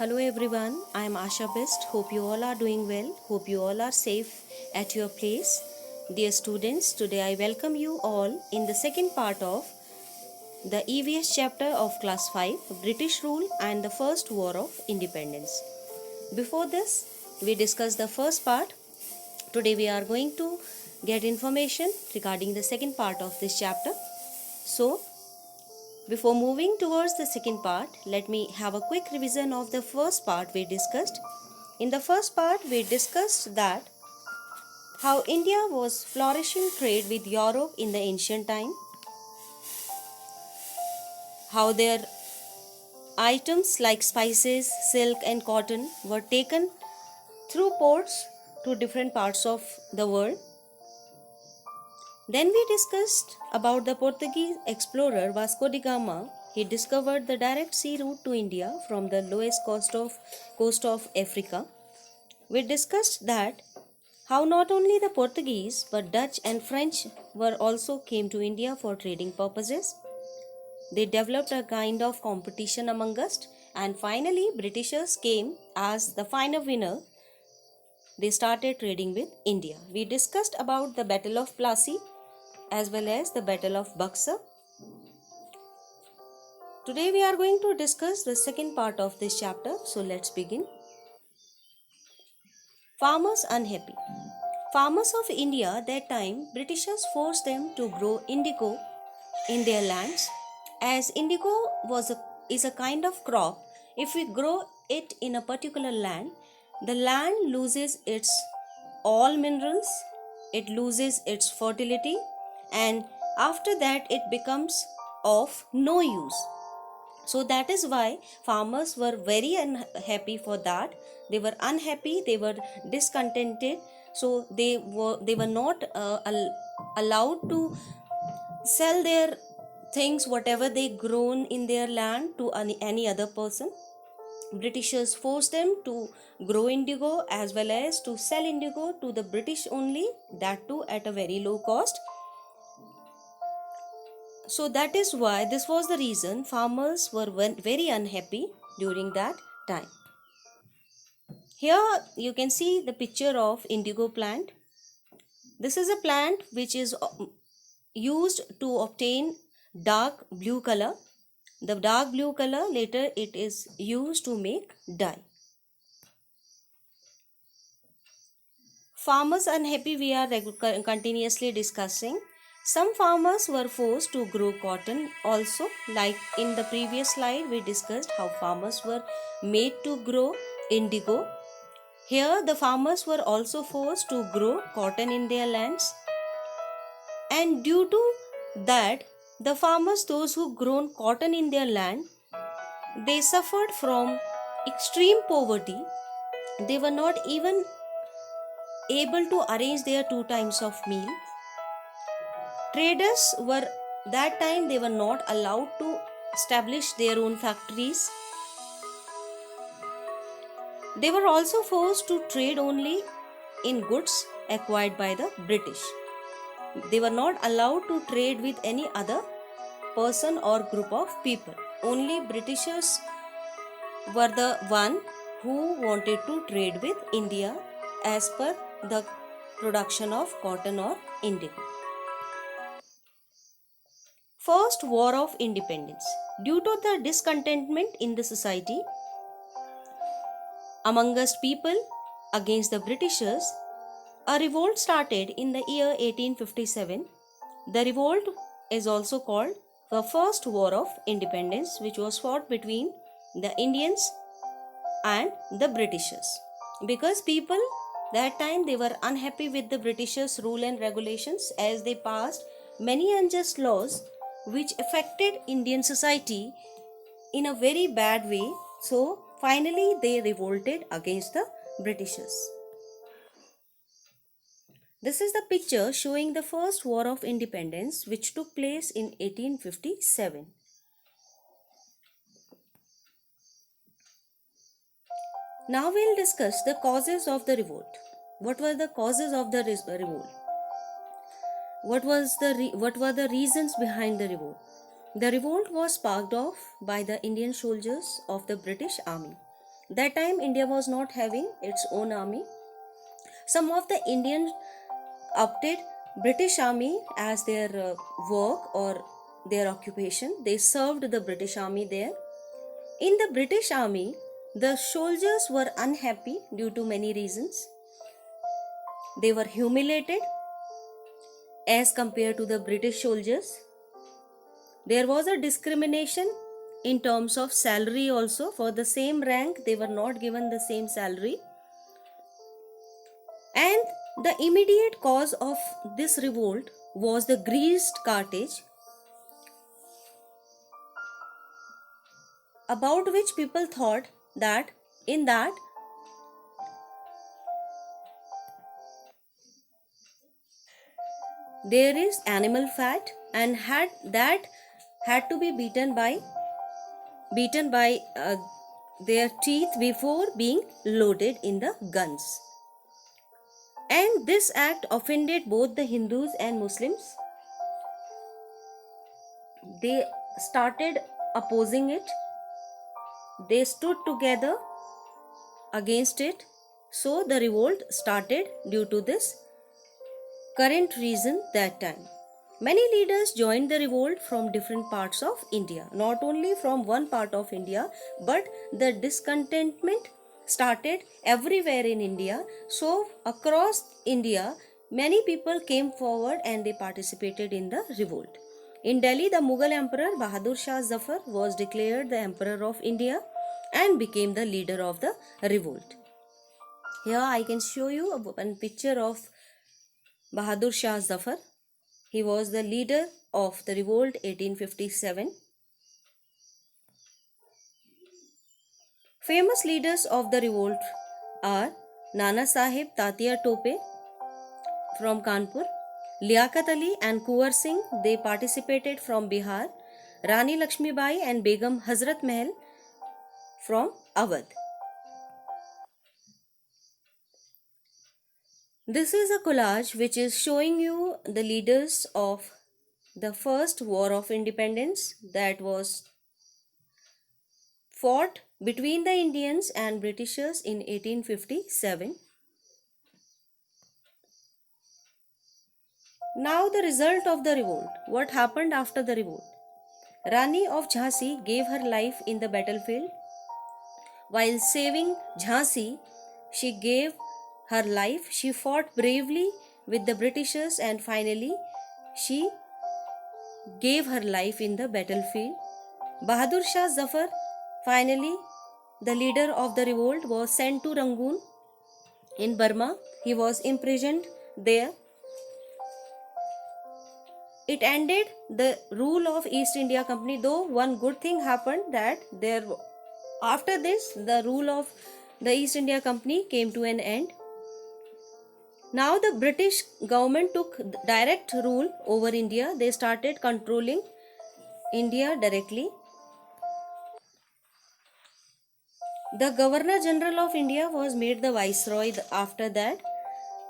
Hello everyone, I am Asha Best. Hope you all are doing well. Hope you all are safe at your place. Dear students, today I welcome you all in the second part of the EVS chapter of class 5, British rule and the first war of independence. Before this, we discussed the first part. Today we are going to get information regarding the second part of this chapter. So, before moving towards the second part, let me have a quick revision of the first part we discussed. In the first part, we discussed that how India was flourishing trade with Europe in the ancient time, how their items like spices, silk and cotton were taken through ports to different parts of the world. Then we discussed about the Portuguese explorer Vasco da Gama. He discovered the direct sea route to India from the lowest coast of Africa. We discussed that how not only the Portuguese but Dutch and French were also came to India for trading purposes. They developed a kind of competition among us, and finally Britishers came as the final winner. They started trading with India. We discussed about the Battle of Plassey as well as the Battle of Buxar. Today we are going to discuss the second part of this chapter, so let's begin. Farmers unhappy. Farmers of India that time, Britishers forced them to grow indigo in their lands. As indigo is a kind of crop, if we grow it in a particular land, the land loses its all minerals, it loses its fertility, and after that it becomes of no use. So that is why farmers were very unhappy for that. They were unhappy, they were discontented, so they were not allowed to sell their things whatever they grown in their land to any other person. Britishers forced them to grow indigo as well as to sell indigo to the British only, that too at a very low cost. So that is why this was the reason farmers were very unhappy during that time. Here you can see the picture of indigo plant. This is a plant which is used to obtain dark blue color. The dark blue color later it is used to make dye. Farmers unhappy we are continuously discussing. Some farmers were forced to grow cotton also, like in the previous slide we discussed how farmers were made to grow indigo. Here the farmers were also forced to grow cotton in their lands, and due to that the farmers, those who grown cotton in their land, they suffered from extreme poverty. They were not even able to arrange their 2 times of meal. Traders were that time they were not allowed to establish their own factories. They were also forced to trade only in goods acquired by the British. They were not allowed to trade with any other person or group of people. Only Britishers were the one who wanted to trade with India as per the production of cotton or indigo. First War of Independence. Due to the discontentment in the society among us people against the Britishers, a revolt started in the year 1857. The revolt is also called the First War of Independence, which was fought between the Indians and the Britishers. Because people that time they were unhappy with the Britishers' rule and regulations, as they passed many unjust laws which affected Indian society in a very bad way. So finally they revolted against the Britishers. This is the picture showing the First War of Independence which took place in 1857. Now we'll discuss the causes of the revolt. What were the causes of the revolt? What were the reasons behind the revolt? The revolt was sparked off by the Indian soldiers of the British Army. That time India was not having its own army. Some of the Indians opted British army as their work or their occupation. They served the British army there. In the British army, the soldiers were unhappy due to many reasons. They were humiliated as compared to the British soldiers. There was a discrimination in terms of salary also. For the same rank, they were not given the same salary. And the immediate cause of this revolt was the greased cartage, about which people thought that in that there is animal fat, and had to be beaten by their teeth before being loaded in the guns. And this act offended both the Hindus and Muslims. They started opposing it. They stood together against it. So the revolt started due to this current reason that time. Many leaders joined the revolt from different parts of India, not only from one part of India, but the discontentment started everywhere in India. So across India, many people came forward and they participated in the revolt. In Delhi, the Mughal Emperor Bahadur Shah Zafar was declared the Emperor of India and became the leader of the revolt. Here I can show you one picture of Bahadur Shah Zafar. He was the leader of the revolt 1857. Famous leaders of the revolt are Nana Sahib Tatia Tope from Kanpur, Liaquat Ali and Kuwar Singh, they participated from Bihar, Rani Lakshmi Bai and Begum Hazrat Mahal from Awadh. This is a collage which is showing you the leaders of the first war of independence that was fought between the Indians and Britishers in 1857. Now the result of the revolt. What happened after the revolt? Rani of Jhansi gave her life in the battlefield. While saving Jhansi, she gave her life. She fought bravely with the Britishers and finally she gave her life in the battlefield. Bahadur Shah Zafar, finally the leader of the revolt, was sent to Rangoon in Burma. He was imprisoned there. It ended the rule of East India Company, though one good thing happened that after this the rule of the East India Company came to an end. Now the British government took direct rule over India. They started controlling India directly. The Governor General of India was made the Viceroy after that,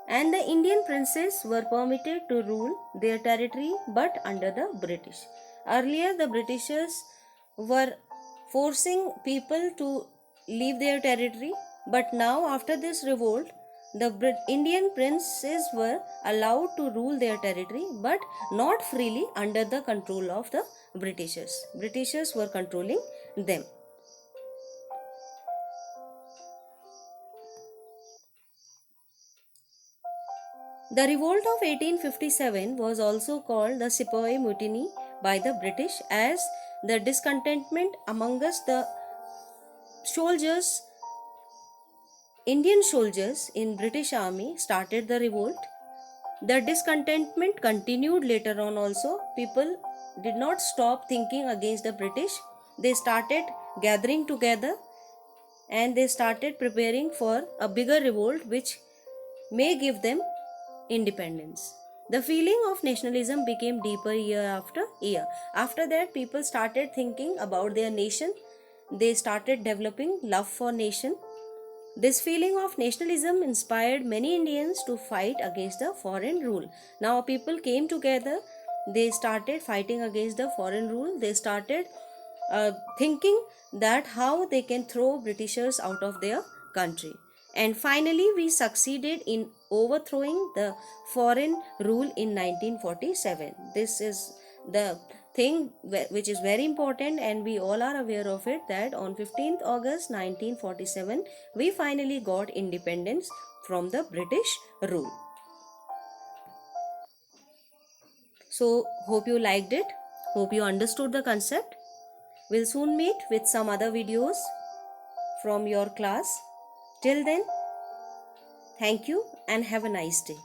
and the Indian princes were permitted to rule their territory but under the British. Earlier the Britishers were forcing people to leave their territory, but now after this revolt the Indian princes were allowed to rule their territory but not freely under the control of the Britishers. Britishers were controlling them. The revolt of 1857 was also called the Sepoy Mutiny by the British, as the discontentment amongst the soldiers, Indian soldiers in British army started the revolt. The discontentment continued later on also. People did not stop thinking against the British. They started gathering together and they started preparing for a bigger revolt which may give them independence. The feeling of nationalism became deeper year after year. After that, people started thinking about their nation. They started developing love for nation. This feeling of nationalism inspired many Indians to fight against the foreign rule. Now people came together. They started fighting against the foreign rule. They started thinking that how they can throw Britishers out of their country. And finally, we succeeded in overthrowing the foreign rule in 1947. This is the thing which is very important, and we all are aware of it, that on 15th August 1947 we finally got independence from the British rule. So hope you liked it, hope you understood the concept. We'll soon meet with some other videos from your class. Till then, thank you and have a nice day.